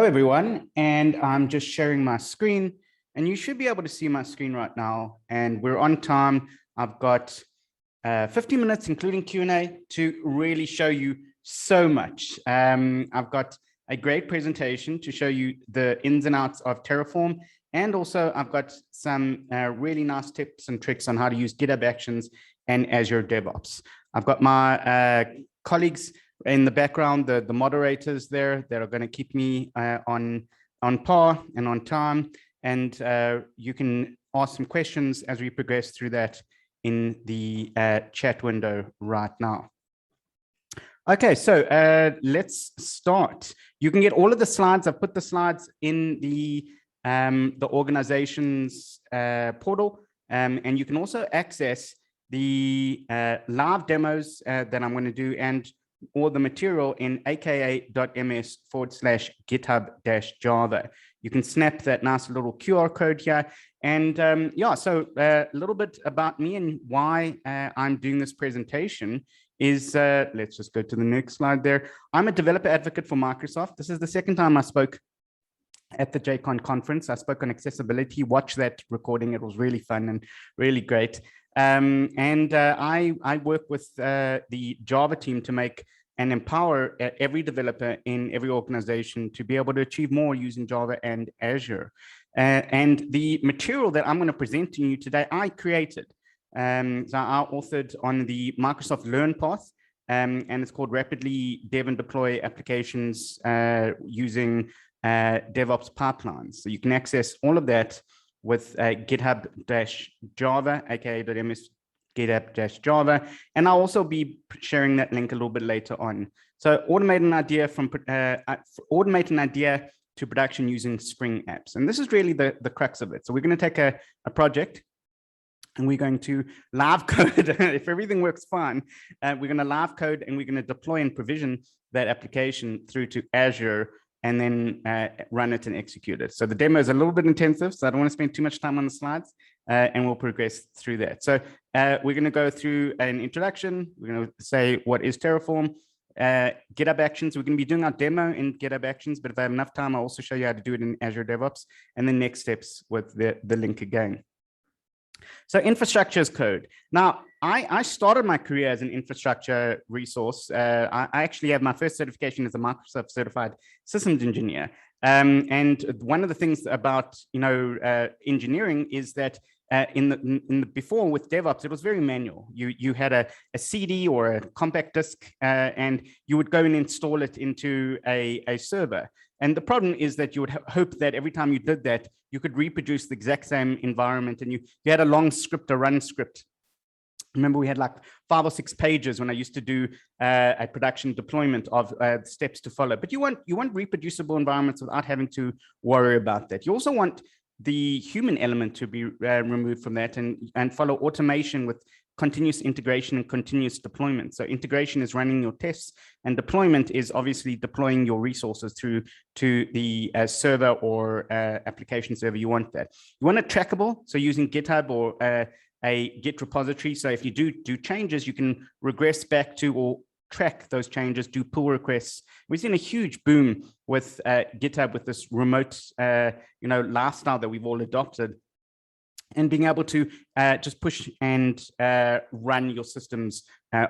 everyone, and I'm just sharing my screen, and you should be able to see my screen right now, and we're on time. I've got 50 minutes, including Q&A, to really show you so much. I've got a great presentation to show you the ins and outs of Terraform, and also I've got some really nice tips and tricks on how to use GitHub Actions and Azure DevOps. I've got my colleagues in the background, the moderators there that are going to keep me on par and on time, and you can ask some questions as we progress through that in the chat window right now. Okay, so let's start. You can get all of the slides. I've put the slides in the organization's portal, and you can also access the live demos that I'm going to do and all the material in aka.ms/GitHub-Java. You can snap that nice little QR code here. And yeah, so a little bit about me and why I'm doing this presentation is, let's just go to the next slide there. I'm a developer advocate for Microsoft. This is the second time I spoke at the JCon conference. I spoke on accessibility. Watch that recording. It was really fun and really great. I work with the Java team to make and empower every developer in every organization to be able to achieve more using Java and Azure. And the material that I'm going to present to you today, I created. So I authored on the Microsoft Learn path, and it's called Rapidly Dev and Deploy Applications using DevOps Pipelines. So you can access all of that with GitHub-Java, aka.ms GitHub-Java, and I'll also be sharing that link a little bit later on. So automate an idea to production using Spring apps, and this is really the crux of it. So we're going to take a project, and we're going to live code. If everything works fine, we're going to live code, and we're going to deploy and provision that application through to Azure, and then run it and execute it. So the demo is a little bit intensive, so I don't want to spend too much time on the slides, and we'll progress through that. So we're going to go through an introduction. We're going to say, what is Terraform? GitHub Actions. We're going to be doing our demo in GitHub Actions, but if I have enough time, I'll also show you how to do it in Azure DevOps, and then next steps with the link again. So infrastructure as code. Now, I started my career as an infrastructure resource. I actually have my first certification as a Microsoft certified systems engineer. And one of the things about engineering is that before with DevOps, it was very manual. You had a CD or a compact disk, and you would go and install it into a server. And the problem is that you would hope that every time you did that, you could reproduce the exact same environment, and you had a long script, a run script. Remember, we had like 5 or 6 pages when I used to do a production deployment of steps to follow. But you want reproducible environments without having to worry about that. You also want the human element to be removed from that, and follow automation with continuous integration and continuous deployment. So integration is running your tests, and deployment is obviously deploying your resources through to the server or application server. You want that. You want it trackable, so using GitHub or a Git repository. So if you do changes, you can regress back to or track those changes, do pull requests. We've seen a huge boom with GitHub with this remote lifestyle that we've all adopted, and being able to just push and run your systems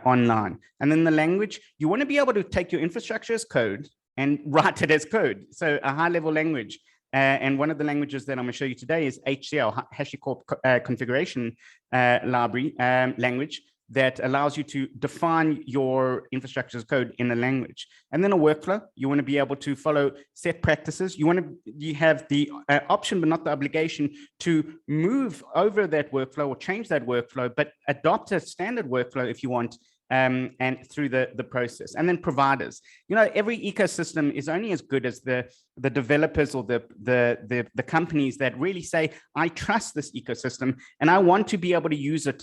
online. And then the language, you want to be able to take your infrastructure as code and write it as code. So a high level language. And one of the languages that I'm going to show you today is HCL, HashiCorp Configuration Library Language, that allows you to define your infrastructure as code in a language. And then a workflow. You want to be able to follow set practices. You have the option, but not the obligation, to move over that workflow or change that workflow, but adopt a standard workflow if you want, and through the process. And then providers. Every ecosystem is only as good as the developers or the companies that really say, I trust this ecosystem and I want to be able to use it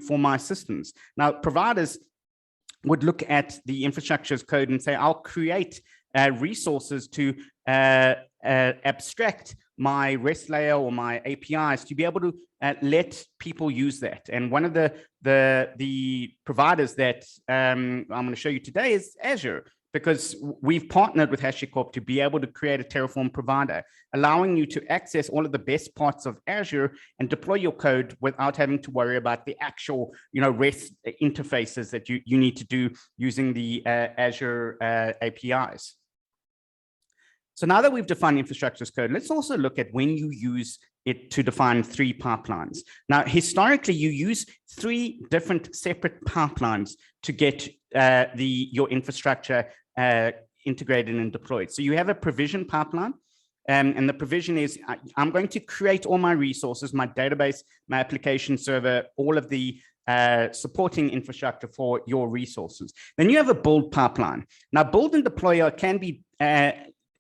for my systems. Now, providers would look at the infrastructure as code and say, I'll create resources to abstract my REST layer or my APIs to be able to let people use that. And one of the providers that I'm going to show you today is Azure. because we've partnered with HashiCorp to be able to create a Terraform provider, allowing you to access all of the best parts of Azure and deploy your code without having to worry about the actual, REST interfaces that you need to do using the Azure APIs. So now that we've defined infrastructure as code, let's also look at when you use it to define 3 pipelines. Now, historically, you use 3 different separate pipelines to get your infrastructure integrated and deployed. So you have a provision pipeline, and the provision is, I'm going to create all my resources, my database, my application server, all of the supporting infrastructure for your resources. Then you have a build pipeline. Now, build and deploy can be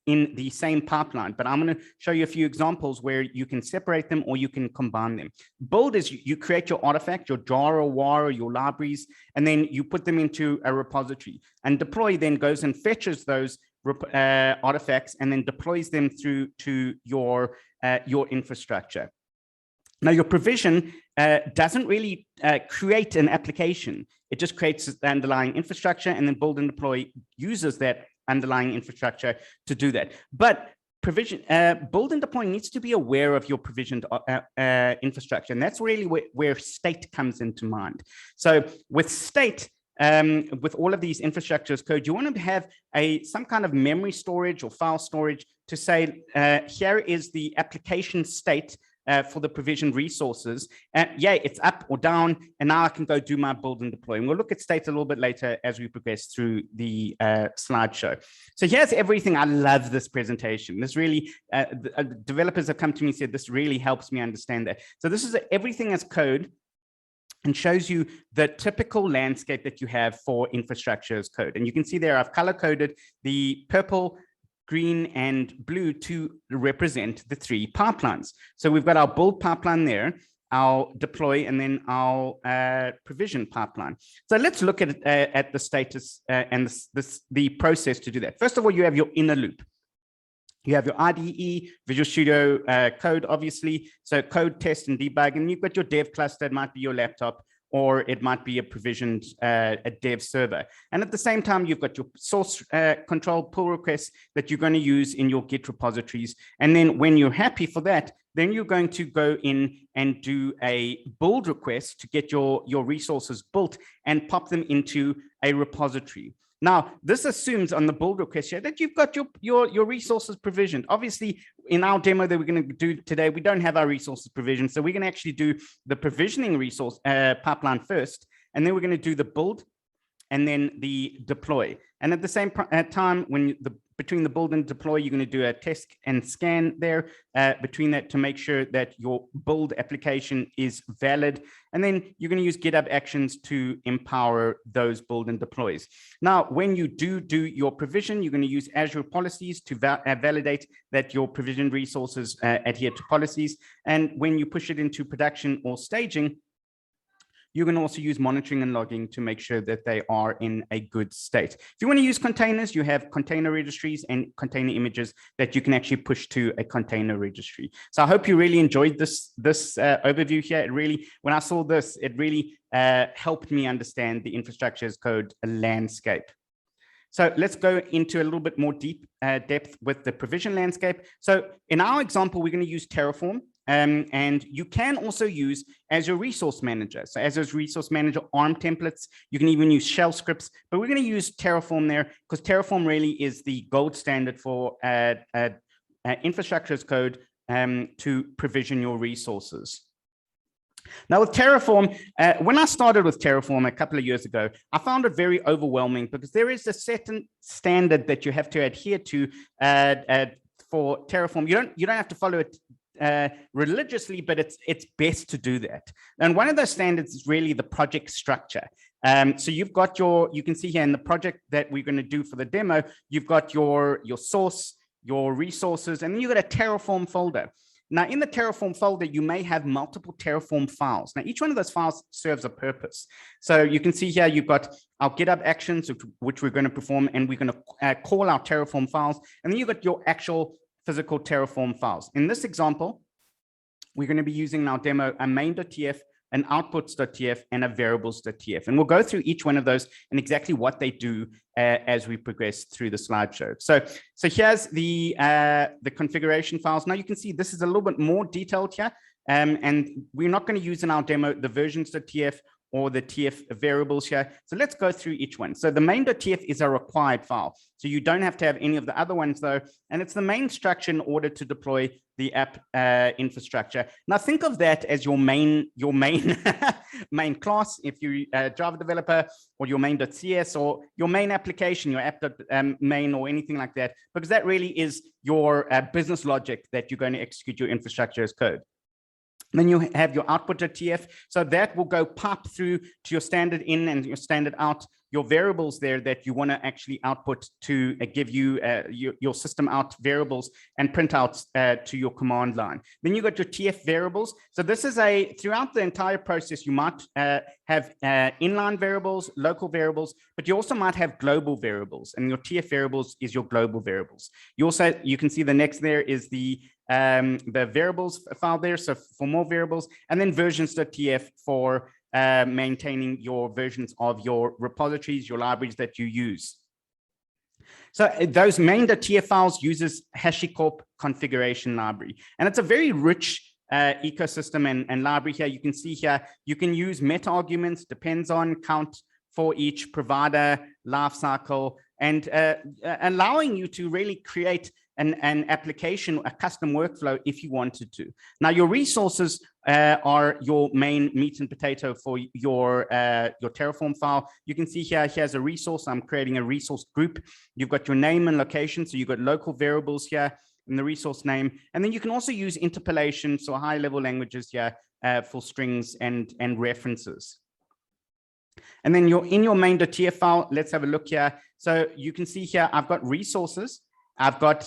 in the same pipeline, but I'm going to show you a few examples where you can separate them or you can combine them. Build is you create your artifact, your jar or war or your libraries, and then you put them into a repository. And deploy then goes and fetches those artifacts and then deploys them through to your infrastructure. Now, your provision doesn't really create an application. It just creates the underlying infrastructure, and then build and deploy uses that underlying infrastructure to do that. But provision, build and deploy needs to be aware of your provisioned infrastructure. And that's really where state comes into mind. So with state, with all of these infrastructure as code, you want to have some kind of memory storage or file storage to say, here is the application state for the provisioned resources. Yeah, it's up or down, and now I can go do my build and deploy. And we'll look at state a little bit later as we progress through the slideshow. So here's everything. I love this presentation. This really, developers have come to me and said, this really helps me understand that. So this is everything as code, and shows you the typical landscape that you have for infrastructure as code. And you can see there, I've color coded the purple, green, and blue to represent the 3 pipelines. So we've got our build pipeline there, our deploy, and then our provision pipeline. So let's look at the status and the process to do that. First of all, you have your inner loop. You have your IDE, Visual Studio Code, obviously. So code, test, and debug. And you've got your dev cluster. It might be your laptop, or it might be a provisioned a dev server. And at the same time, you've got your source control pull requests that you're going to use in your Git repositories. And then when you're happy for that, then you're going to go in and do a build request to get your resources built and pop them into a repository. Now, this assumes on the build request here that you've got your resources provisioned. Obviously, in our demo that we're going to do today, we don't have our resources provisioned. So we're going to actually do the provisioning resource pipeline first, and then we're going to do the build and then the deploy. And at the same time, between the build and deploy, you're going to do a test and scan there between that to make sure that your build application is valid. And then you're going to use GitHub Actions to empower those build and deploys. Now, when you do your provision, you're going to use Azure policies to validate that your provisioned resources adhere to policies. And when you push it into production or staging, you can also use monitoring and logging to make sure that they are in a good state. If you want to use containers, you have container registries and container images that you can actually push to a container registry. So I hope you really enjoyed this overview here. It really, when I saw this, it really helped me understand the infrastructure as code landscape. So let's go into a little bit more depth with the provision landscape. So in our example, we're going to use Terraform. And you can also use Azure Resource Manager. So Azure Resource Manager ARM templates. You can even use shell scripts, but we're going to use Terraform there because Terraform really is the gold standard for infrastructure as code to provision your resources. Now with Terraform, when I started with Terraform a couple of years ago, I found it very overwhelming because there is a certain standard that you have to adhere to for Terraform. You don't have to follow it religiously, but it's best to do that. And one of those standards is really the project structure. So you've got you can see here in the project that we're going to do for the demo, you've got your source, your resources, and then you've got a Terraform folder. Now in the Terraform folder, you may have multiple Terraform files. Now each one of those files serves a purpose. So you can see here, you've got our GitHub Actions, which we're going to perform, and we're going to call our Terraform files. And then you've got your actual physical Terraform files. In this example, we're going to be using in our demo a main.tf an outputs.tf, and a variables.tf. And we'll go through each one of those and exactly what they do as we progress through the slideshow. So here's the configuration files. Now you can see this is a little bit more detailed here. And we're not going to use in our demo the versions.tf or the TF variables here. So let's go through each one. So the main.tf is a required file. So you don't have to have any of the other ones though. And it's the main structure in order to deploy the app infrastructure. Now think of that as your main main class, if you're a Java developer, or your main.cs, or your main application, your app.main, or anything like that, because that really is your business logic that you're going to execute your infrastructure as code. Then you have your output.tf. So that will go pipe through to your standard in and your standard out, your variables there that you want to actually output to give you your system out variables and printouts to your command line. Then you got your TF variables. So this is throughout the entire process, you might have inline variables, local variables, but you also might have global variables, and your TF variables is your global variables. You can see the next there is the variables file there, so for more variables, and then versions.tf for maintaining your versions of your repositories, your libraries that you use. So those main.tf files uses HashiCorp configuration library, and it's a very rich ecosystem and library here. You can see here, you can use meta arguments, depends on, count for each provider, lifecycle, and allowing you to really create an application, a custom workflow if you wanted to. Now, your resources are your main meat and potato for your Terraform file. You can see here's a resource. I'm creating a resource group. You've got your name and location. So you've got local variables here in the resource name. And then you can also use interpolation, so high level languages here for strings and references. And then in your main.tf file, let's have a look here. So you can see here, I've got resources. I've got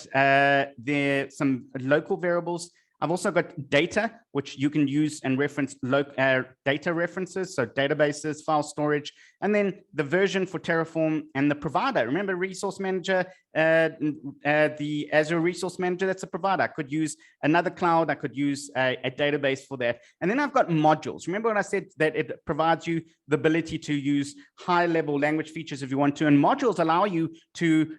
some local variables. I've also got data, which you can use and reference data references, so databases, file storage, and then the version for Terraform and the provider. Remember Resource Manager, the Azure Resource Manager, that's a provider. I could use another cloud. I could use a database for that. And then I've got modules. Remember when I said that it provides you the ability to use high-level language features if you want to, and modules allow you to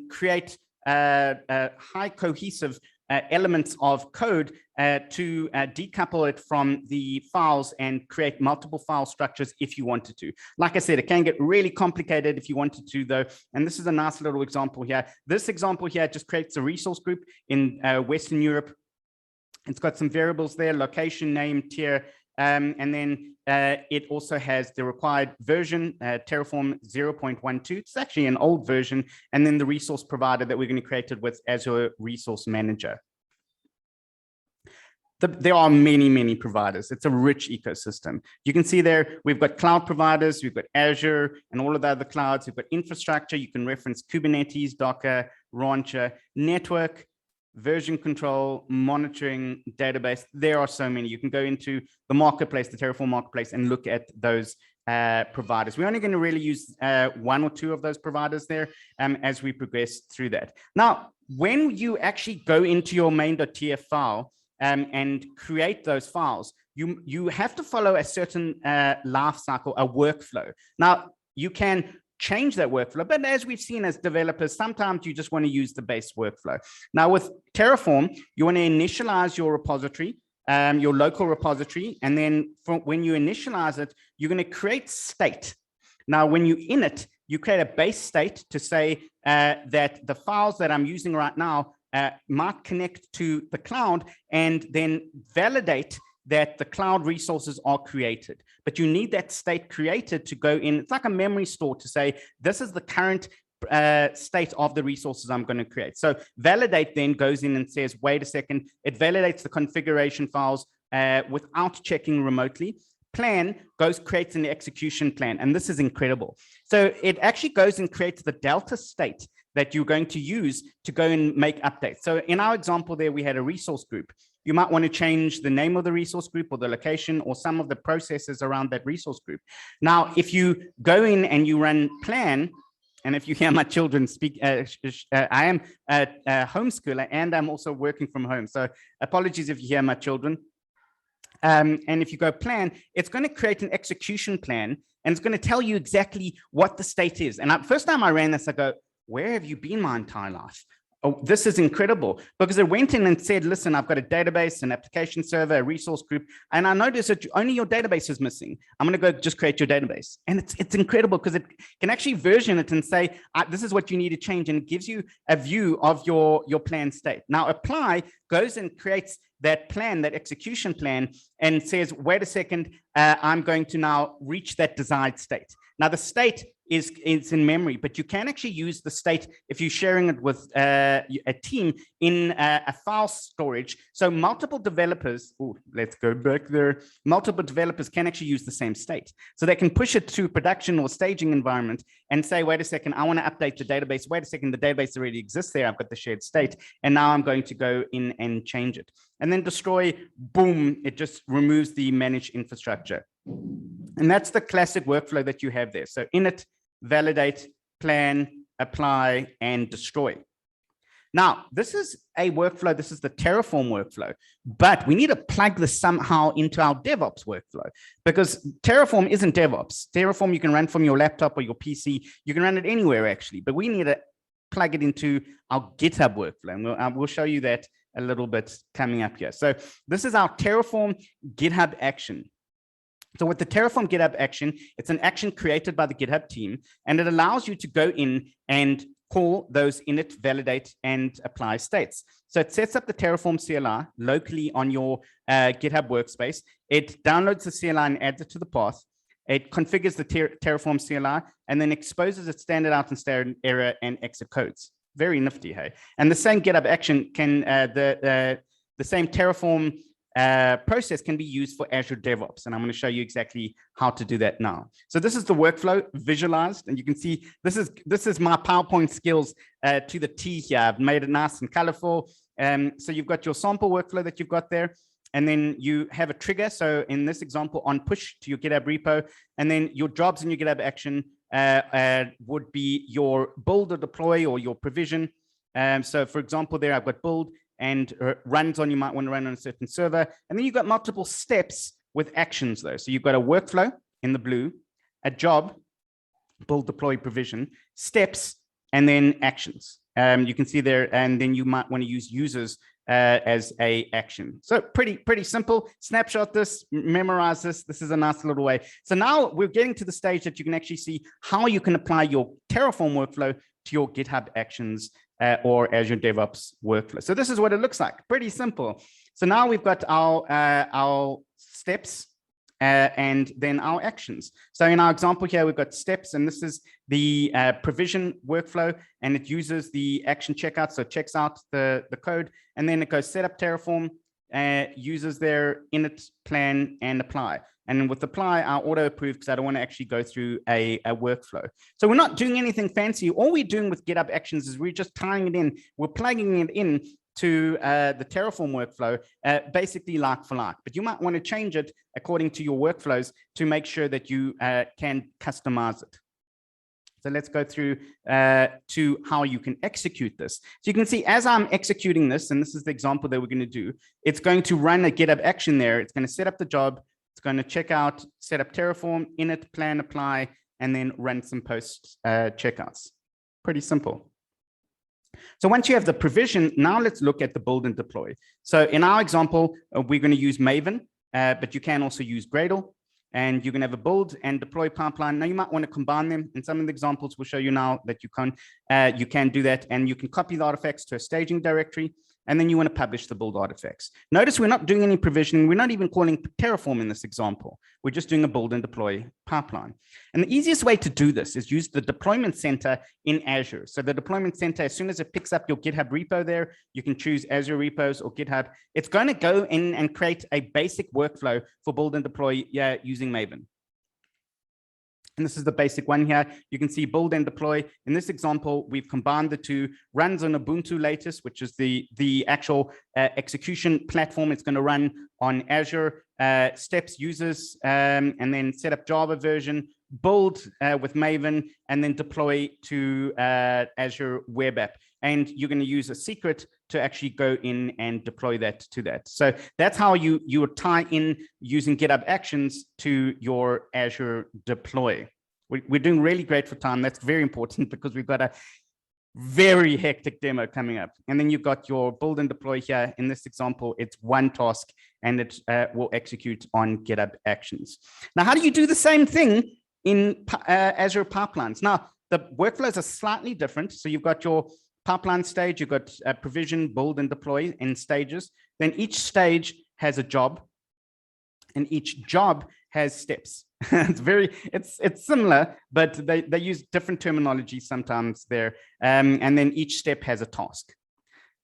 create high cohesive elements of code to decouple it from the files and create multiple file structures if you wanted to. Like I said, it can get really complicated if you wanted to though. And this is a nice little example here. This example here just creates a resource group in Western Europe. It's got some variables there, location, name, tier, and then it also has the required version, Terraform 0.12. It's actually an old version. And then the resource provider that we're going to create it with Azure Resource Manager. There are many, many providers. It's a rich ecosystem. You can see there, we've got cloud providers, we've got Azure and all of the other clouds. We've got infrastructure. You can reference Kubernetes, Docker, Rancher, network, version control, monitoring, database. There are so many. You can go into the marketplace, the Terraform marketplace, and look at those providers. We're only going to really use one or two of those providers there as we progress through that. Now, when you actually go into your main.tf file and create those files, you have to follow a certain life cycle, a workflow. Now, you can change that workflow, but as we've seen as developers, sometimes you just want to use the base workflow. Now with Terraform, you want to initialize your repository, your local repository, and then when you initialize it, you're going to create state. Now when you init, you create a base state to say that the files that I'm using right now might connect to the cloud, and then validate that the cloud resources are created. But you need that state created to go in. It's like a memory store to say, this is the current state of the resources I'm going to create. So validate then goes in and says, wait a second, it validates the configuration files without checking remotely. Plan goes, creates an execution plan. And this is incredible. So it actually goes and creates the Delta state that you're going to use to go and make updates. So in our example there, we had a resource group. You might want to change the name of the resource group or the location or some of the processes around that resource group. Now, if you go in and you run plan, and if you hear my children speak, I am a homeschooler and I'm also working from home. So apologies if you hear my children. And if you go plan, it's going to create an execution plan, and it's going to tell you exactly what the state is. And first time I ran this, I go, where have you been my entire life? Oh, this is incredible, because it went in and said, listen, I've got a database, an application server, a resource group, and I noticed that only your database is missing. I'm going to go just create your database. And it's incredible, because it can actually version it and say, this is what you need to change. And it gives you a view of your plan state. Now, apply goes and creates that plan, that execution plan, and says, wait a second, I'm going to now reach that desired state. Now, the state is in memory, but you can actually use the state if you're sharing it with a team in a file storage. So multiple developers, let's go back there. Multiple developers can actually use the same state. So they can push it to production or staging environment and say, wait a second, I want to update the database. Wait a second, the database already exists there. I've got the shared state. And now I'm going to go in and change it. And then destroy, boom, it just removes the managed infrastructure. And that's the classic workflow that you have there. So init, validate, plan, apply, and destroy. Now, this is a workflow. This is the Terraform workflow, but we need to plug this somehow into our DevOps workflow, because Terraform isn't DevOps. Terraform you can run from your laptop or your PC. You can run it anywhere, actually, but we need to plug it into our GitHub workflow. And we'll show you that a little bit coming up here. So this is our Terraform GitHub action. So with the Terraform GitHub action, it's an action created by the GitHub team, and it allows you to go in and call those init, validate, and apply states. So it sets up the Terraform CLI locally on your GitHub workspace. It downloads the CLI and adds it to the path. It configures the Terraform CLI and then exposes its standard out and standard error and exit codes. Very nifty, hey? And the same GitHub action can, the same Terraform process can be used for Azure DevOps. And I'm going to show you exactly how to do that now. So this is the workflow visualized. And you can see this is my PowerPoint skills to the T here. I've made it nice and colorful. So you've got your sample workflow that you've got there. And then you have a trigger. So in this example, on push to your GitHub repo. And then your jobs in your GitHub action would be your build or deploy or your provision. So for example, there I've got build and runs on, you might want to run on a certain server. And then you've got multiple steps with actions though. So you've got a workflow in the blue, a job, build, deploy, provision, steps, and then actions. You can see there, and then you might want to use users as a action. So pretty simple. Snapshot this, memorize this. This is a nice little way. So now we're getting to the stage that you can actually see how you can apply your Terraform workflow to your GitHub actions or Azure DevOps workflow. So this is what it looks like. Pretty simple. So now we've got our steps and then our actions. So in our example here, we've got steps, and this is the provision workflow, and it uses the action checkout. So it checks out the code, and then it goes set up Terraform, uses their init, plan, and apply. And with apply, I'll auto approve because I don't want to actually go through a workflow. So we're not doing anything fancy. All we're doing with GitHub Actions is we're just tying it in. We're plugging it in to the Terraform workflow, basically like for like. But you might want to change it according to your workflows to make sure that you can customize it. So let's go through to how you can execute this. So you can see as I'm executing this, and this is the example that we're going to do, it's going to run a GitHub action there. It's going to set up the job. It's going to check out, set up Terraform, init, plan, apply, and then run some post checkouts. Pretty simple. So once you have the provision, now let's look at the build and deploy. So in our example, we're going to use Maven, but you can also use Gradle, and you can have a build and deploy pipeline. Now you might want to combine them. In some of the examples, we'll show you now that you can do that, and you can copy the artifacts to a staging directory, and then you want to publish the build artifacts. Notice we're not doing any provisioning. We're not even calling Terraform in this example. We're just doing a build and deploy pipeline. And the easiest way to do this is use the deployment center in Azure. So the deployment center, as soon as it picks up your GitHub repo there, you can choose Azure repos or GitHub. It's going to go in and create a basic workflow for build and deploy using Maven. And this is the basic one here. You can see build and deploy. In this example, we've combined the two. Runs on Ubuntu latest, which is the actual execution platform. It's going to run on Azure, steps users, and then set up Java version, build with Maven, and then deploy to Azure Web App. and you're going to use a secret to actually go in and deploy that to that. So that's how you tie in using GitHub Actions to your Azure deploy. We're doing really great for time. That's very important because we've got a very hectic demo coming up. And then you've got your build and deploy here. In this example, it's one task and it will execute on GitHub Actions. Now, how do you do the same thing in Azure pipelines? Now, the workflows are slightly different. So you've got your pipeline stage, you've got provision, build, and deploy in stages. Then each stage has a job, and each job has steps. It's similar, but they use different terminology sometimes there. And then each step has a task.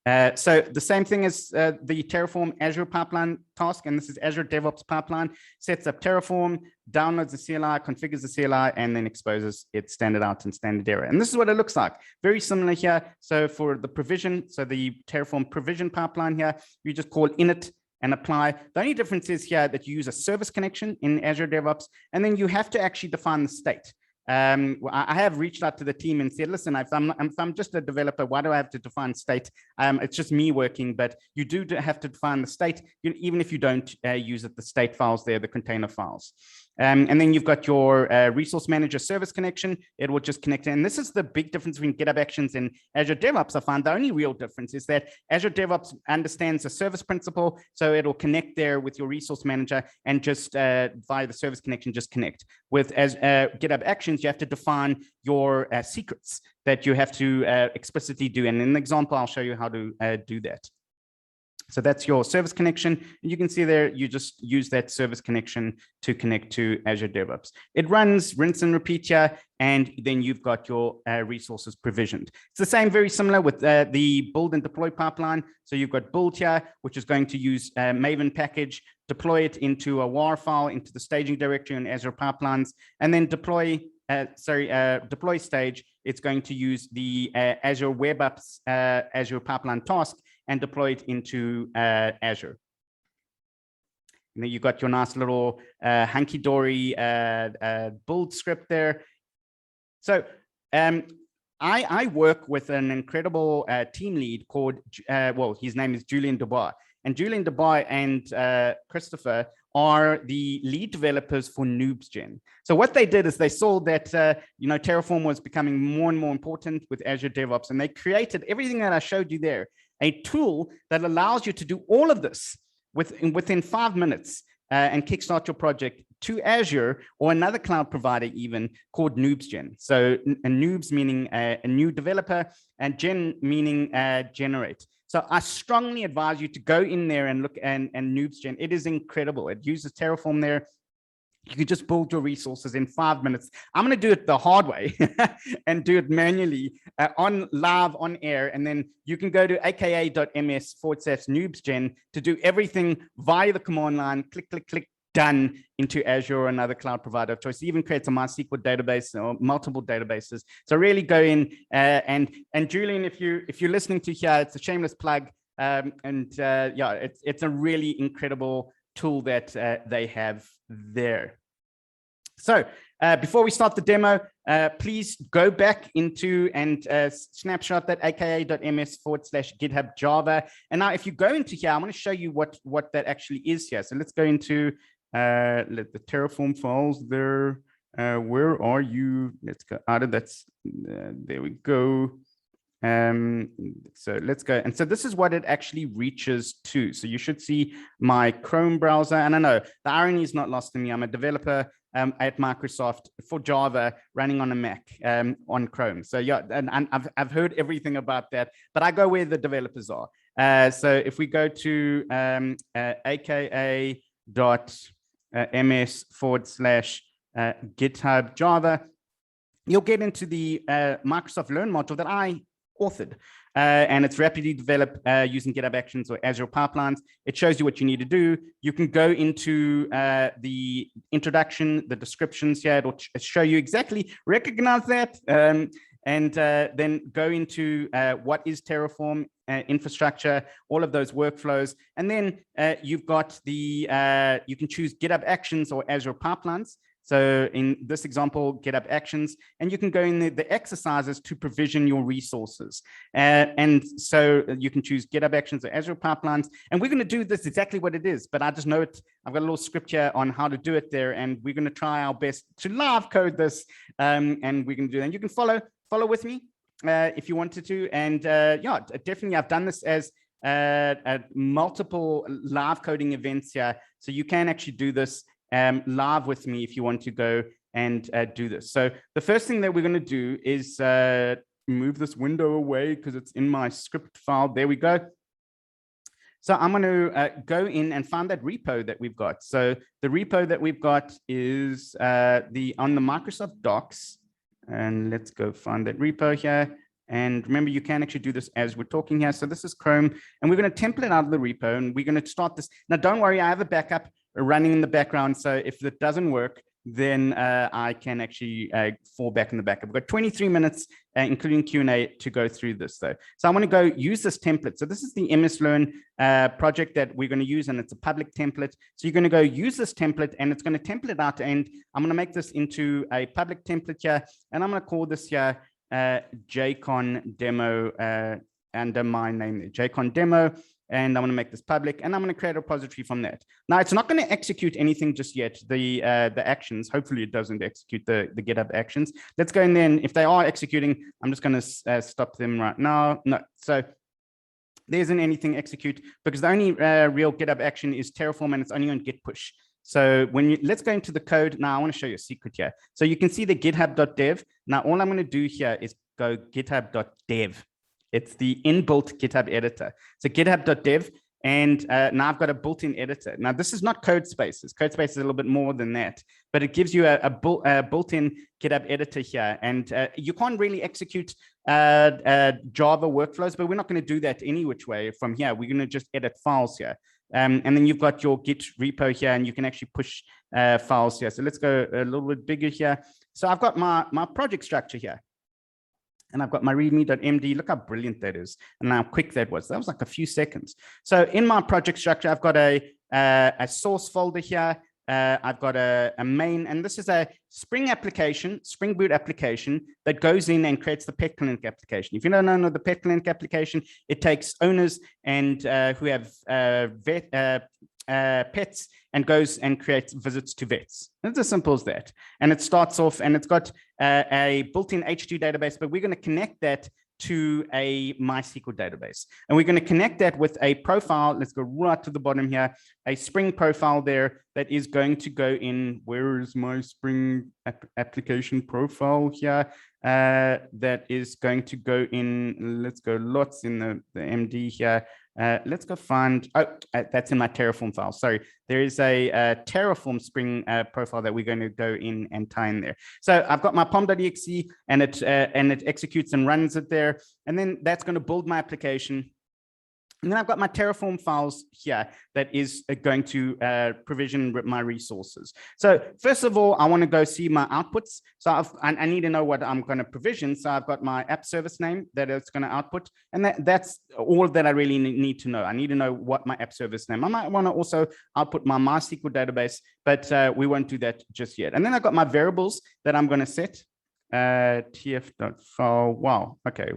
So the same thing as the Terraform Azure pipeline task, and this is Azure DevOps pipeline, sets up Terraform, downloads the CLI, configures the CLI, and then exposes its standard out and standard error. And this is what it looks like. Very similar here. So for the provision, so the Terraform provision pipeline here, you just call init and apply. The only difference is here that you use a service connection in Azure DevOps, and then you have to actually define the state. I have reached out to the team and said, listen, if I'm just a developer, why do I have to define state? It's just me working, but you do have to define the state, even if you don't use it, the state files there, the container files. And then you've got your resource manager service connection. It will just connect. And this is the big difference between GitHub Actions and Azure DevOps. I find the only real difference is that Azure DevOps understands the service principle. So it'll connect there with your resource manager and just via the service connection, just connect. With GitHub Actions, you have to define your secrets that you have to explicitly do. And in the example, I'll show you how to do that. So that's your service connection. And you can see there, you just use that service connection to connect to Azure DevOps. It runs rinse and repeat here, and then you've got your resources provisioned. It's the same, very similar with the build and deploy pipeline. So you've got build here, which is going to use Maven package, deploy it into a WAR file, into the staging directory in Azure pipelines, and then deploy stage, it's going to use the Azure Web Apps Azure pipeline task and deploy it into Azure. And then you've got your nice little hunky-dory build script there. So I work with an incredible team lead called, well, his name is Julian Dubois. And Julian Dubois and Christopher are the lead developers for NoobsGen. So what they did is they saw that Terraform was becoming more and more important with Azure DevOps, and they created everything that I showed you there, a tool that allows you to do all of this within 5 minutes and kickstart your project to Azure or another cloud provider even called NoobsGen. So a noobs meaning a new developer, and gen meaning generate. So I strongly advise you to go in there and look and NoobsGen. It is incredible. It uses Terraform there. You can just build your resources in 5 minutes. I'm going to do it the hard way and do it manually live on air. And then you can go to aka.ms/noobsgen to do everything via the command line, click, click, click, done into Azure or another cloud provider of choice. It even creates a MySQL database or multiple databases. So really go in and Julian, if you're listening to here, it's a shameless plug. Yeah, it's a really incredible tool that they have there. So before we start the demo, please go back into and snapshot that aka.ms/GitHub Java. And now if you go into here, I'm going to show you what that actually is here. So let's go into the Terraform files there. Where are you? Let's go out of that. There we go. So let's go. And so this is what it actually reaches to. So you should see my Chrome browser. And I know the irony is not lost on me. I'm a developer at Microsoft for Java running on a Mac on Chrome. So yeah, and I've heard everything about that, but I go where the developers are. So if we go to aka.ms/GitHub Java, you'll get into the Microsoft Learn module that I authored. And it's rapidly developed using GitHub Actions or Azure pipelines. It shows you what you need to do. You can go into the introduction, the descriptions here. It'll show you exactly, recognize that, and then go into what is Terraform infrastructure, all of those workflows. And then you've got the, you can choose GitHub Actions or Azure pipelines. So in this example, GitHub Actions, and you can go in the exercises to provision your resources. And so you can choose GitHub Actions or Azure Pipelines. And we're going to do this exactly what it is, but I just know it. I've got a little script here on how to do it there, and we're going to try our best to live code this. And we're going to do that. And you can follow with me if you wanted to. And yeah, definitely, I've done this as multiple live coding events here. So you can actually do this live with me if you want to go and do this. So the first thing that we're going to do is move this window away because it's in my script file. There we go. So I'm going to go in and find that repo that we've got. So the repo that we've got is on the Microsoft Docs. And let's go find that repo here. And remember, you can actually do this as we're talking here. So this is Chrome, and we're going to template out of the repo, and we're going to start this. Now, don't worry, I have a backup running in the background. So if it doesn't work, then I can actually fall back in the backup. We've got 23 minutes, including Q&A, to go through this, though. So I want to go use this template. So this is the MS Learn project that we're going to use, and it's a public template. So you're going to go use this template, and it's going to template out, and I'm going to make this into a public template here, and I'm going to call this here JCon demo under my name, JCon demo, and I'm going to make this public, and I'm going to create a repository from that. Now, it's not going to execute anything just yet, the actions. Hopefully, it doesn't execute the GitHub actions. Let's go in there, and if they are executing, I'm just going to stop them right now. No, so there isn't anything execute because the only real GitHub action is Terraform, and it's only on git push. So let's go into the code. Now I want to show you a secret here. So you can see the github.dev. Now all I'm going to do here is go github.dev. It's the inbuilt GitHub editor. So github.dev, and now I've got a built-in editor. Now this is not code spaces. Code space is a little bit more than that, but it gives you a built-in GitHub editor here. And you can't really execute Java workflows, but we're not going to do that any which way from here. We're going to just edit files here. And then you've got your Git repo here, and you can actually push files here. So let's go a little bit bigger here. So I've got my project structure here, and I've got my readme.md. Look how brilliant that is, and how quick that was. That was like a few seconds. So in my project structure, I've got a source folder here. I've got a main, and this is a Spring Boot application that goes in and creates the pet clinic application. If you don't know the pet clinic application, it takes owners and who have pets and goes and creates visits to vets. It's as simple as that. And it starts off, and it's got a built-in H2 database, but we're going to connect that to a MySQL database. And we're going to connect that with a profile. Let's go right to the bottom here, a Spring profile there that is going to go in. Where is my Spring application profile here? That is going to go in. Let's go lots in the MD here. Let's go find, that's in my Terraform file. Sorry, there is a Terraform Spring profile that we're going to go in and tie in there. So I've got my pom.exe, and it executes and runs it there. And then that's going to build my application. And then I've got my Terraform files here that is going to provision my resources. So first of all, I want to go see my outputs. So I need to know what I'm going to provision. So I've got my app service name that it's going to output. And that's all that I really need to know. I need to know what my app service name. I might want to also output my MySQL database, but we won't do that just yet. And then I've got my variables that I'm going to set. tf.file. Wow. Okay.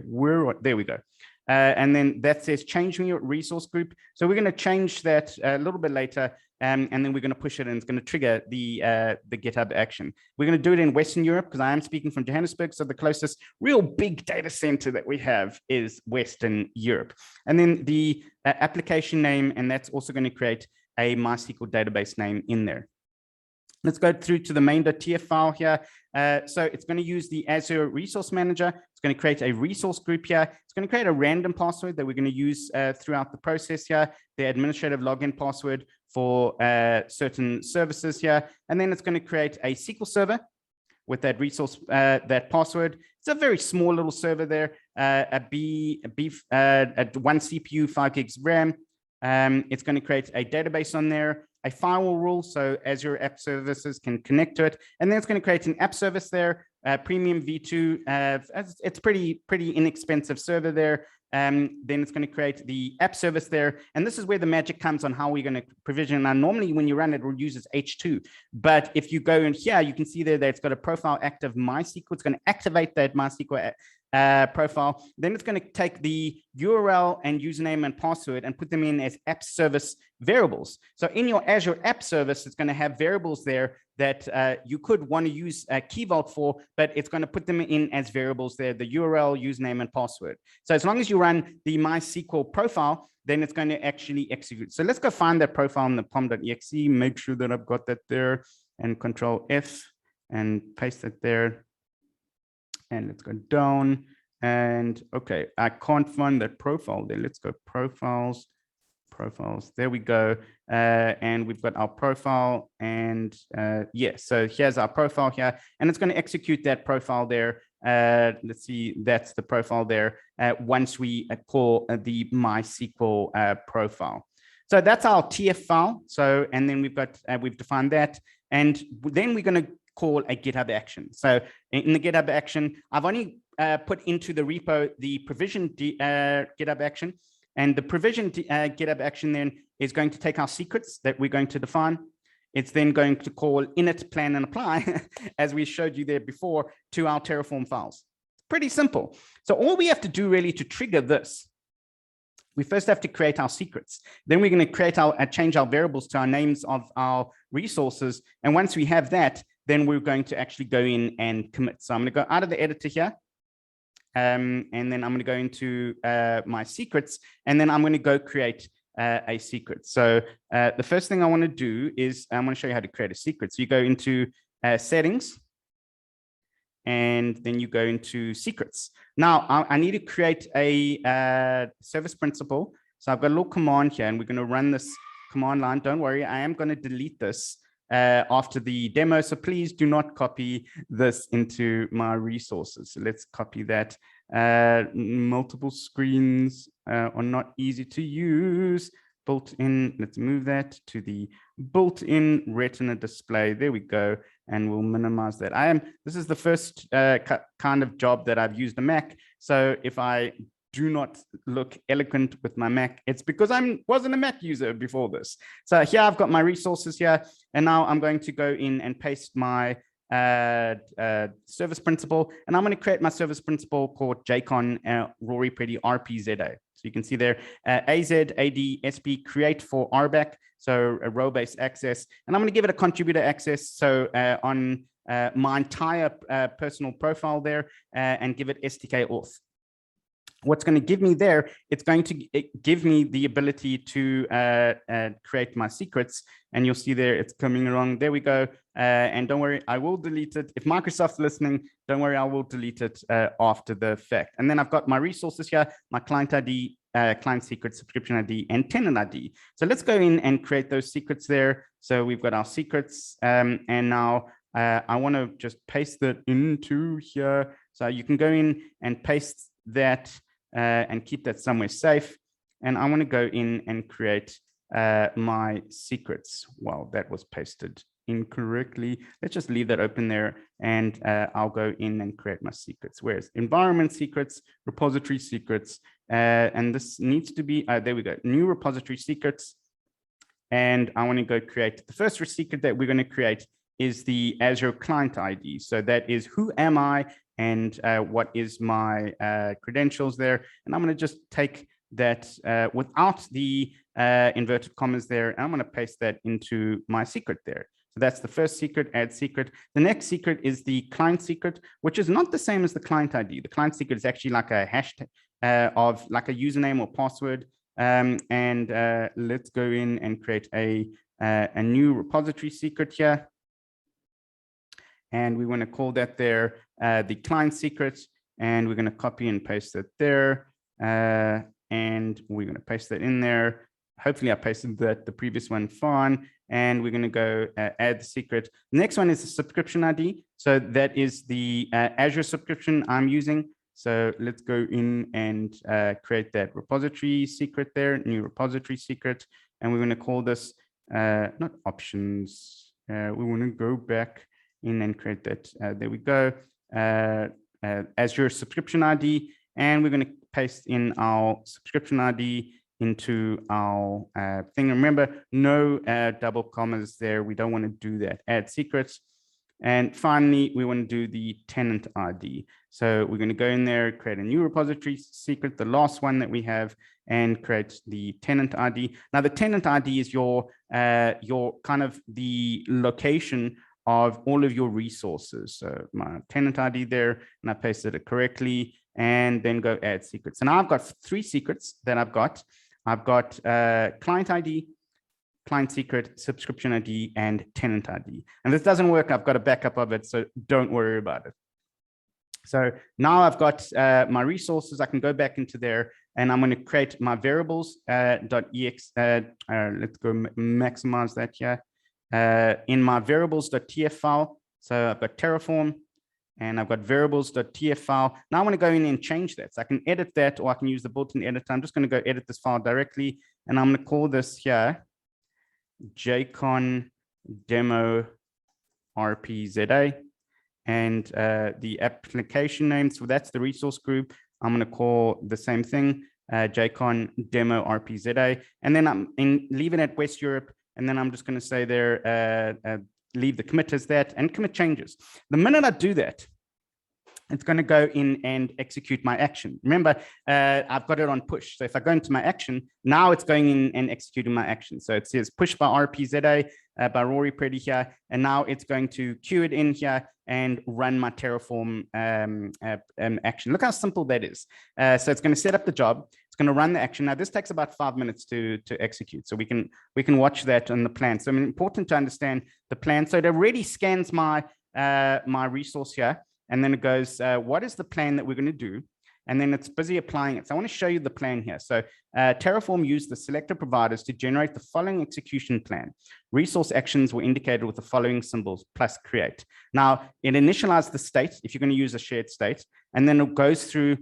There we go. And then that says change me your resource group. So we're going to change that a little bit later, and then we're going to push it, and it's going to trigger the GitHub action. We're going to do it in Western Europe because I am speaking from Johannesburg. So the closest real big data center that we have is Western Europe. And then the application name, and that's also going to create a MySQL database name in there. Let's go through to the main.tf file here. So it's going to use the Azure Resource Manager. It's going to create a resource group here. It's going to create a random password that we're going to use throughout the process here, the administrative login password for certain services here. And then it's going to create a SQL server with that resource, that password. It's a very small little server there, at 1 CPU, 5 gigs RAM. It's going to create a database on there, a firewall rule, so Azure App Services can connect to it, and then it's going to create an app service there, premium V2. It's pretty inexpensive server there, then it's going to create the app service there. And this is where the magic comes on how we're going to provision. Now, normally when you run it, it uses H2. But if you go in here, you can see there that it's got a profile active MySQL. It's going to activate that MySQL profile. Then it's going to take the URL and username and password and put them in as app service variables. So in your Azure App Service, it's going to have variables there that you could want to use Key Vault for, but it's going to put them in as variables there, the URL, username, and password. So as long as you run the MySQL profile, then it's going to actually execute. So let's go find that profile in the pom.exe, make sure that I've got that there, and Control F and paste it there. And let's go down. And okay, I can't find that profile there. Let's go profiles. There we go. And we've got our profile. And yeah, so here's our profile here. And it's going to execute that profile there. Let's see, that's the profile there once we call the MySQL profile. So that's our TF file. So, and then we've defined that. And then we're going to call a GitHub action. So in the GitHub action, I've only put into the repo the provision GitHub action. And the provision GitHub action then is going to take our secrets that we're going to define. It's then going to call init, plan, and apply, as we showed you there before, to our Terraform files. Pretty simple. So all we have to do really to trigger this, we first have to create our secrets. Then we're going to create change our variables to our names of our resources. And once we have that, then we're going to actually go in and commit. So I'm going to go out of the editor here. And then I'm going to go into my secrets, and then I'm going to go create a secret. So the first thing I want to do is I'm going to show you how to create a secret. So you go into settings, and then you go into secrets. Now I need to create a service principal. So I've got a little command here, and we're going to run this command line. Don't worry, I am going to delete this after the demo. So please do not copy this into my resources. So let's copy that. Multiple screens are not easy to use. Built-in, let's move that to the built-in Retina display. There we go. And we'll minimize that. This is the first kind of job that I've used a Mac. So if I do not look eloquent with my Mac, it's because I wasn't a Mac user before this. So here I've got my resources here, and now I'm going to go in and paste my service principal, and I'm going to create my service principal called JCon Rory Preddy RPZA. So you can see there AZ AD SP create for RBAC, so a row-based access, and I'm going to give it a contributor access. So on my entire personal profile there, and give it STK auth. What's going to give me there, it's going to give me the ability to create my secrets. And you'll see there, it's coming along. There we go. And don't worry, I will delete it. If Microsoft's listening, don't worry, I will delete it after the fact. And then I've got my resources here, my client ID, client secret, subscription ID, and tenant ID. So let's go in and create those secrets there. So we've got our secrets. And now I want to just paste that into here. So you can go in and paste that and keep that somewhere safe. And I want to go in and create my secrets. Well, that was pasted incorrectly. Let's just leave that open there, and I'll go in and create my secrets. Where's environment secrets, repository secrets, and this needs to be, there we go, new repository secrets. And I want to go create the first secret that we're going to create is the Azure client ID. So that is who am I and what is my credentials there. And I'm going to just take that without the inverted commas there. And I'm going to paste that into my secret there. So that's the first secret, add secret. The next secret is the client secret, which is not the same as the client ID. The client secret is actually like a hashtag of like a username or password. And let's go in and create a new repository secret here. And we want to call that there the client secret, and we're going to copy and paste it there. And we're going to paste that in there. Hopefully I pasted that the previous one fine. And we're going to go add the secret. The next one is the subscription ID. So that is the Azure subscription I'm using. So let's go in and create that repository secret there, new repository secret. And we're going to call this not options. We want to go back in and create that. There we go. Azure subscription ID. and we're going to paste in our subscription ID into our thing. Remember, no double commas there. We don't want to do that. Add secrets. And finally, we want to do the tenant ID. So we're going to go in there, create a new repository secret, the last one that we have, and create the tenant ID. Now, the tenant ID is your kind of the location of all of your resources. So my tenant ID there, and I pasted it correctly, and then go add secrets. And now I've got 3 secrets that I've got. I've got client ID, client secret, subscription ID, and tenant ID. And this doesn't work. I've got a backup of it, so don't worry about it. So now I've got my resources. I can go back into there, and I'm going to create my variables.ex. Let's go maximize that here. In my variables.tf file. So I've got Terraform, and I've got variables.tf file. Now I want to go in and change that. So I can edit that, or I can use the built-in editor. I'm just going to go edit this file directly, and I'm going to call this here jcon demo rpza, and the application name, so that's the resource group. I'm going to call the same thing, jcon demo rpza, and then I'm leave it at West Europe, and then I'm just going to say there, leave the commit as that, and commit changes. The minute I do that, it's going to go in and execute my action. Remember, I've got it on push. So if I go into my action, now it's going in and executing my action. So it says push by RPZA, by Rory Preddy here. And now it's going to queue it in here and run my Terraform action. Look how simple that is. So it's going to set up the job. It's going to run the action. Now this takes about 5 minutes to execute. So we can watch that on the plan. So important to understand the plan. So it already scans my my resource here. And then it goes, what is the plan that we're going to do? And then it's busy applying it. So I want to show you the plan here. So Terraform used the selector providers to generate the following execution plan. Resource actions were indicated with the following symbols plus create. Now it initialized the state if you're going to use a shared state, and then it goes through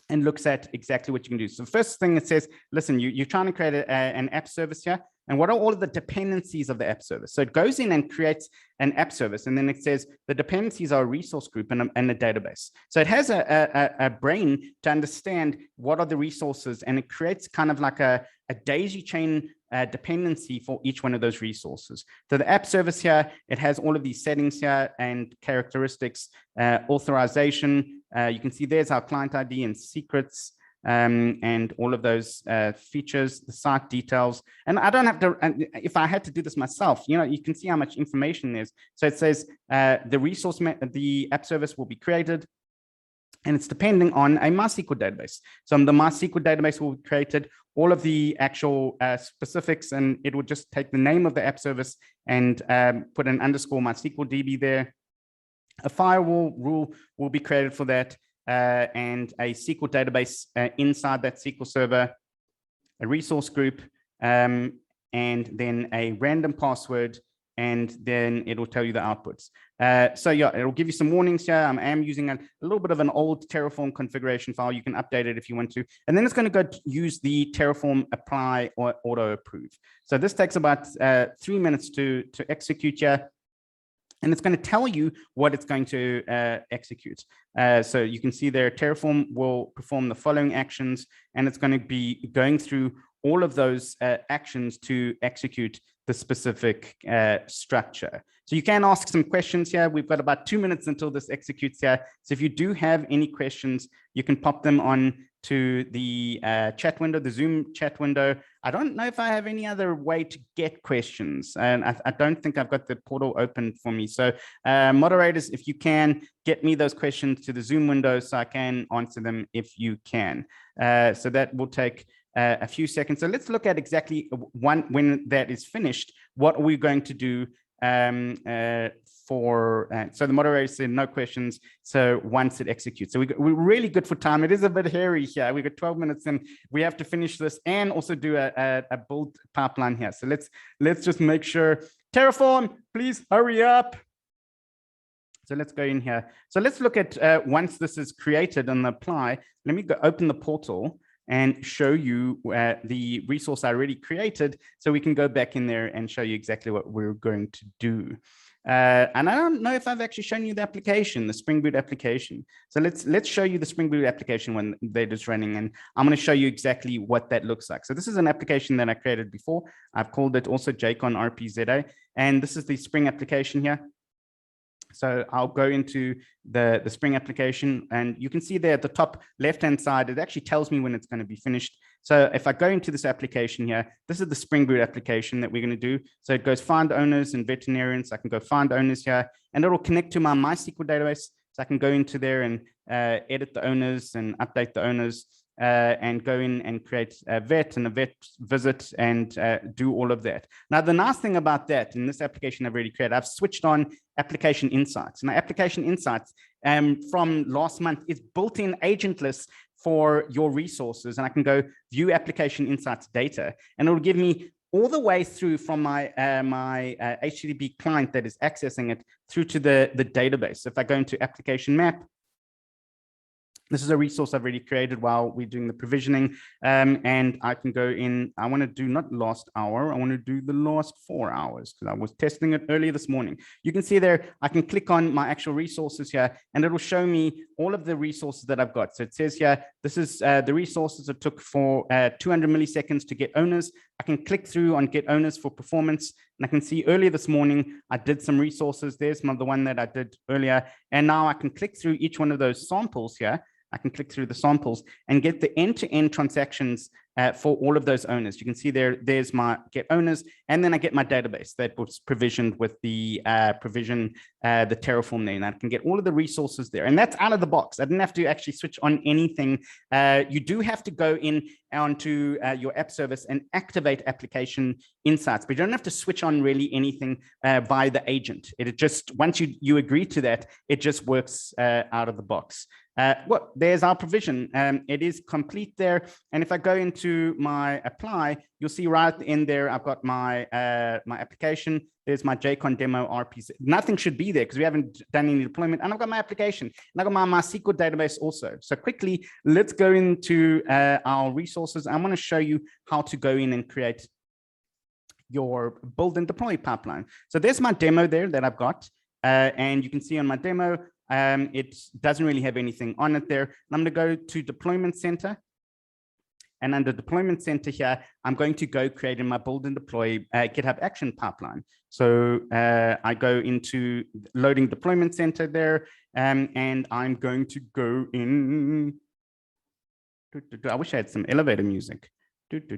and looks at exactly what you can do. So the first thing it says, listen, you're trying to create an app service here. And what are all of the dependencies of the app service? So it goes in and creates an app service. And then it says the dependencies are a resource group and a database. So it has a brain to understand what are the resources. And it creates kind of like a daisy chain dependency for each one of those resources. So the app service here, it has all of these settings here and characteristics, authorization. You can see there's our client ID and secrets. And all of those features, the site details. And I don't have to, if I had to do this myself, you can see how much information there's. So it says the app service will be created, and it's depending on a MySQL database. So the MySQL database will be created, all of the actual specifics, and it will just take the name of the app service and put an underscore MySQL DB there. A firewall rule will be created for that. And a SQL database inside that SQL server, a resource group, and then a random password, and then it'll tell you the outputs. So yeah, it'll give you some warnings here. I am using a little bit of an old Terraform configuration file. You can update it if you want to. And then it's going to go use the Terraform apply or auto approve. So this takes about 3 minutes to execute here. And it's going to tell you what it's going to execute. So you can see there, Terraform will perform the following actions, and it's going to be going through all of those actions to execute the specific structure. So you can ask some questions here. We've got about 2 minutes until this executes here. So if you do have any questions, you can pop them on to the chat window, the Zoom chat window. I don't know if I have any other way to get questions, and I don't think I've got the portal open for me. So moderators, if you can, get me those questions to the Zoom window so I can answer them if you can. So that will take a few seconds. So let's look at exactly when that is finished, what are we going to do so the moderator said no questions. So once it executes, so we're really good for time. It is a bit hairy here. We got 12 minutes and we have to finish this and also do a build pipeline here. So let's just make sure. Terraform, please hurry up. So let's go in here. So let's look at once this is created and apply. Let me go open the portal and show you the resource I already created, so we can go back in there and show you exactly what we're going to do. And I don't know if I've actually shown you the application, the Spring Boot application. So let's show you the Spring Boot application when they're just running, and I'm going to show you exactly what that looks like. So this is an application that I created before. I've called it also JCon RPZA, and this is the Spring application here. So I'll go into the Spring application, and you can see there at the top left-hand side, it actually tells me when it's going to be finished. So if I go into this application here, this is the Spring Boot application that we're going to do. So it goes find owners and veterinarians. I can go find owners here, and it'll connect to my MySQL database. So I can go into there and edit the owners and update the owners. And go in and create a vet and a vet visit and do all of that. Now, the nice thing about that in this application I've already created, I've switched on application insights. Now, application insights from last month is built-in agentless for your resources. And I can go view application insights data, and it'll give me all the way through from my HTTP client that is accessing it through to the database. So if I go into application map, this is a resource I've already created while we're doing the provisioning. And I can go in, I want to do not last hour, I want to do the last 4 hours because I was testing it earlier this morning. You can see there, I can click on my actual resources here, and it'll show me all of the resources that I've got. So it says here, this is the resources it took for 200 milliseconds to get owners. I can click through on get owners for performance. And I can see earlier this morning, I did some resources. There's the one that I did earlier. And now I can click through each one of those samples here. I can click through the samples and get the end-to-end transactions for all of those owners. You can see there's my get owners, and then I get my database that was provisioned with the the Terraform name. I can get all of the resources there, and that's out of the box. I didn't have to actually switch on anything. You do have to go in onto your app service and activate application insights, but you don't have to switch on really anything by the agent. It just, once you agree to that, it just works out of the box. Well, there's our provision. It is complete there. And if I go into my apply, you'll see right in there, I've got my my application. There's my JCon demo RPC. Nothing should be there because we haven't done any deployment. And I've got my application, and I've got my MySQL database also. So quickly, let's go into our resources. I'm going to show you how to go in and create your build and deploy pipeline. So there's my demo there that I've got. And you can see on my demo, it doesn't really have anything on it there. And I'm going to go to Deployment Center. And under Deployment Center here, I'm going to go create in my build and deploy GitHub action pipeline. So I go into loading Deployment Center there, and I'm going to go in. I wish I had some elevator music. Select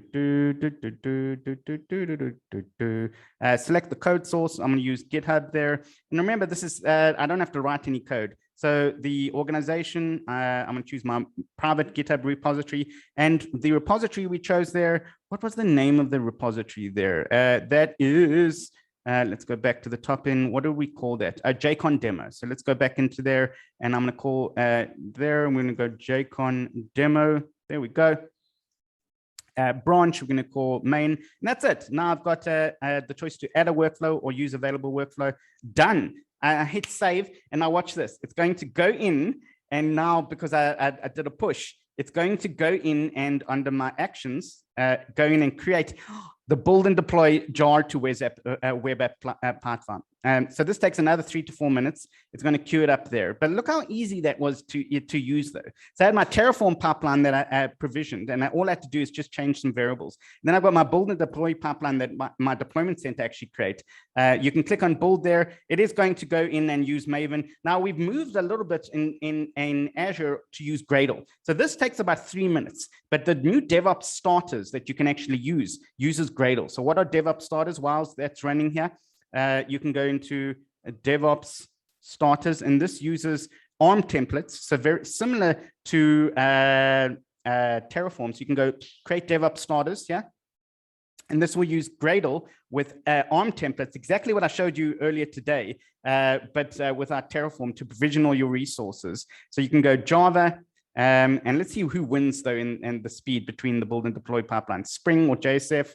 the code source. I'm going to use GitHub there. And remember, this is, I don't have to write any code. So the organization, I'm going to choose my private GitHub repository, and the repository we chose there. What was the name of the repository there? That is, let's go back to the top in, what do we call that? A JCon demo. So let's go back into there, and I'm going to call there, I'm going to go JCon demo. There we go. Branch, we're going to call main, and that's it. Now I've got the choice to add a workflow or use available workflow. Done. I hit save, and now watch this. It's going to go in, and now because I did a push, it's going to go in and under my actions, go in and create the build and deploy jar to web app platform. So this takes another 3 to 4 minutes. It's going to queue it up there. But look how easy that was to use, though. So I had my Terraform pipeline that I provisioned, and all I had to do is just change some variables. And then I've got my build and deploy pipeline that my deployment center actually create. You can click on build there. It is going to go in and use Maven. Now we've moved a little bit in Azure to use Gradle. So this takes about 3 minutes. But the new DevOps starters that you can actually use uses Gradle. So what are DevOps starters? While that's running here, you can go into DevOps starters, and this uses ARM templates. So very similar to Terraform. So you can go create DevOps starters, yeah? And this will use Gradle with ARM templates, exactly what I showed you earlier today, but without Terraform to provision all your resources. So you can go Java, and let's see who wins though in the speed between the build and deploy pipeline, Spring or JSF.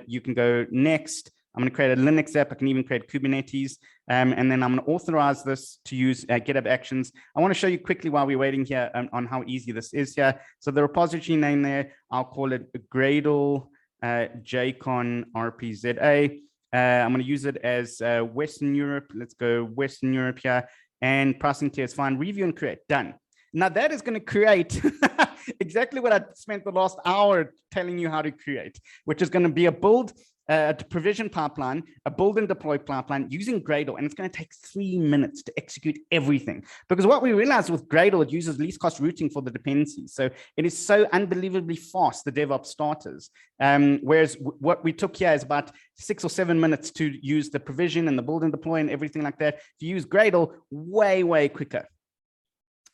You can go next. I'm going to create a Linux app. I can even create Kubernetes. And then I'm going to authorize this to use GitHub Actions. I want to show you quickly while we're waiting here on how easy this is here. So the repository name there, I'll call it Gradle JCon RPZA. I'm going to use it as Western Europe. Let's go Western Europe here, and pricing tier is fine. Review and create, done. Now that is going to create exactly what I spent the last hour telling you how to create, which is going to be a build, a provision pipeline, a build and deploy pipeline using Gradle, and it's going to take 3 minutes to execute everything. Because what we realized with Gradle, it uses least cost routing for the dependencies. So it is so unbelievably fast, the DevOps starters. Whereas what we took here is about 6 or 7 minutes to use the provision and the build and deploy and everything like that. If you use Gradle, way, way quicker.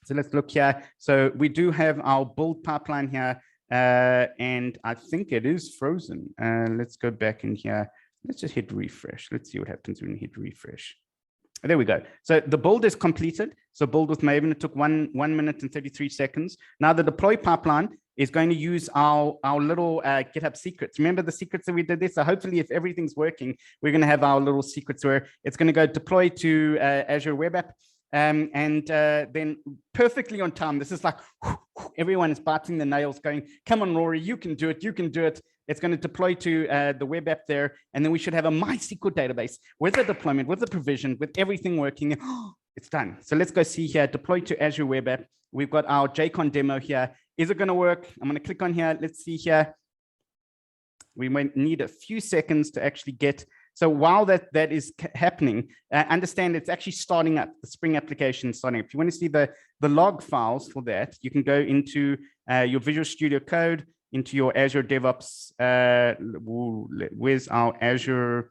So let's look here. So we do have our build pipeline here. And I think it is frozen. Let's go back in here. Let's just hit refresh. Let's see what happens when we hit refresh. There we go. So the build is completed. So build with Maven, it took 1 minute and 33 seconds. Now the deploy pipeline is going to use our little GitHub secrets. Remember the secrets that we did this? So hopefully if everything's working, we're going to have our little secrets where it's going to go deploy to Azure Web App. Then perfectly on time. This is like everyone is biting the nails going, come on, Rory, you can do it. You can do it. It's going to deploy to the web app there. And then we should have a MySQL database with the deployment, with the provision, with everything working. It's done. So let's go see here, deploy to Azure Web App. We've got our JCon demo here. Is it going to work? I'm going to click on here. Let's see here. We might need a few seconds to actually get. So while that is happening, understand it's actually starting up, the Spring application starting up. If you want to see the log files for that, you can go into your Visual Studio Code, into your Azure DevOps. Where's our Azure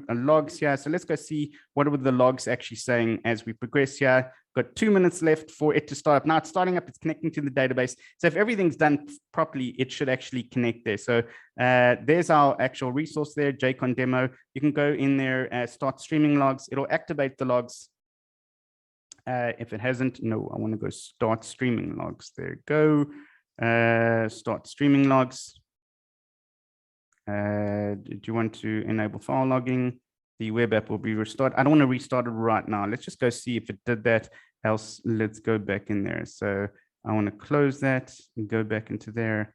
logs here? So let's go see what are the logs actually saying as we progress here. Got 2 minutes left for it to start up. Now it's starting up, it's connecting to the database. So if everything's done properly, it should actually connect there. So there's our actual resource there, JCon demo. You can go in there, start streaming logs. It'll activate the logs. If it hasn't, no, I want to go start streaming logs. There you go. Start streaming logs. Do you want to enable file logging? The web app will be restored. I don't want to restart it right now. Let's just go see if it did that. Else, let's go back in there. So I want to close that and go back into there.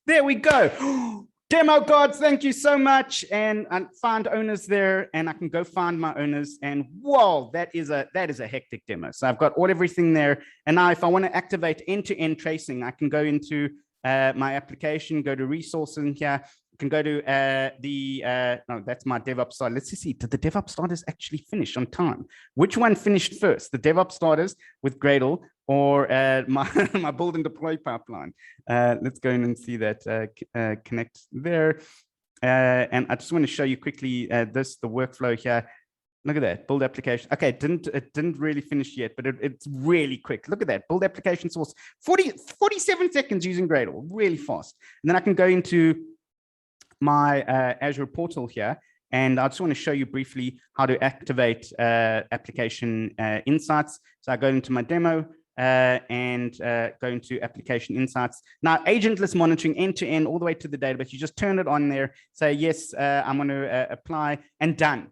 There we go. Demo gods, thank you so much. And I found owners there, and I can go find my owners. And whoa, that is a hectic demo. So I've got everything there. And now if I want to activate end-to-end tracing, I can go into my application, go to resources in here. Can go to no, that's my DevOps starter. Let's see, did the DevOps starters actually finish on time? Which one finished first, the DevOps starters with Gradle or my build and deploy pipeline? Let's go in and see that connect there. And I just want to show you quickly the workflow here. Look at that, build application. Okay, it didn't really finish yet, but it's really quick. Look at that, build application source, 47 seconds using Gradle, really fast. And then I can go into my Azure portal here, and I just want to show you briefly how to activate application insights. So I go into my demo and go into application insights. Now, agentless monitoring end-to-end all the way to the database. You just turn it on there, say, yes, I'm going to apply, and done.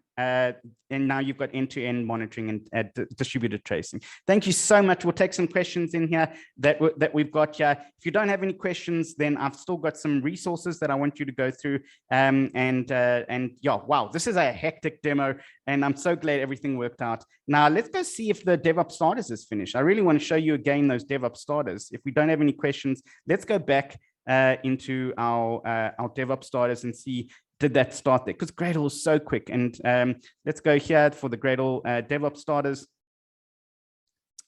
And now you've got end-to-end monitoring and distributed tracing. Thank you so much. We'll take some questions in here that we've got here. If you don't have any questions, then I've still got some resources that I want you to go through. And yeah, wow, this is a hectic demo, and I'm so glad everything worked out. Now let's go see if the DevOps starters is finished. I really want to show you again those DevOps starters. If we don't have any questions, let's go back into our DevOps starters and see, did that start there? Because Gradle is so quick. And let's go here for the Gradle DevOps starters.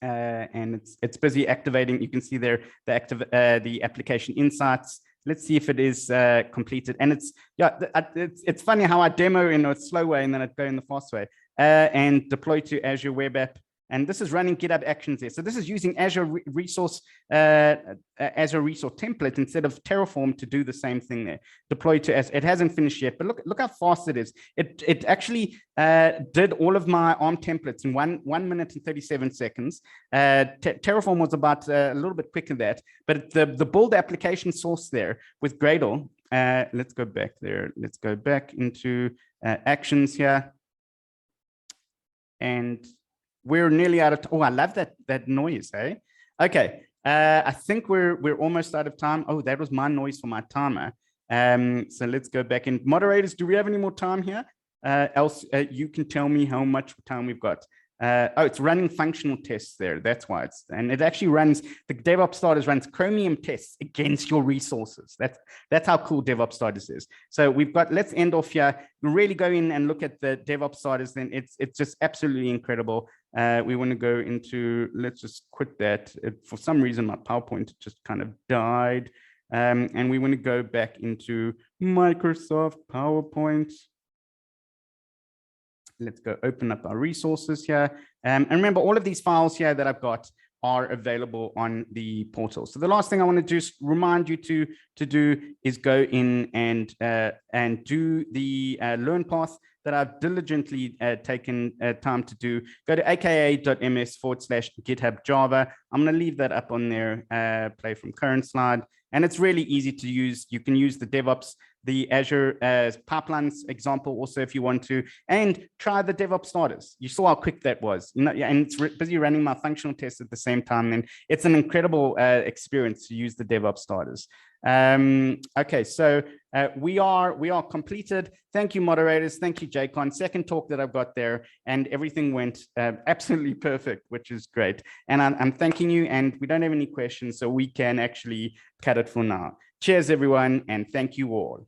And it's busy activating. You can see there the application insights. Let's see if it is completed. And it's funny how I demo in a slow way and then I'd go in the fast way. And deploy to Azure Web App. And this is running GitHub Actions there. So this is using Azure resource template instead of Terraform to do the same thing there. Deploy to Azure. It hasn't finished yet, but look how fast it is. It actually did all of my ARM templates in 1 minute and 37 seconds. Terraform was about a little bit quicker than that, but the build application source there with Gradle. Let's go back there. Let's go back into Actions here. And we're nearly out of oh, I love that noise, eh? Okay, I think we're almost out of time. Oh, that was my noise for my timer. So let's go back in. Moderators, do we have any more time here? Else, you can tell me how much time we've got. Oh, it's running functional tests there. That's why and it actually runs, the DevOps Starters runs Chromium tests against your resources. That's how cool DevOps Starters is. So we've got, let's end off here. We'll really go in and look at the DevOps Starters. Then it's just absolutely incredible. We want to go into, let's just quit that. For some reason, my PowerPoint just kind of died. And we want to go back into Microsoft PowerPoint. Let's go open up our resources here. And remember, all of these files here that I've got are available on the portal. So the last thing I want to just remind you to do is go in and do the learn path that I've diligently taken time to do. Go to aka.ms/GitHub Java. I'm going to leave that up on there, play from current slide. And it's really easy to use. You can use the DevOps, the Azure pipelines example also if you want to, and try the DevOps Starters. You saw how quick that was. And it's busy running my functional tests at the same time. And it's an incredible experience to use the DevOps Starters. Okay, so we are completed. Thank you, moderators. Thank you, JCon. Second talk that I've got there, and everything went absolutely perfect, which is great. And I'm thanking you, and we don't have any questions, so we can actually cut it for now. Cheers, everyone, and thank you all.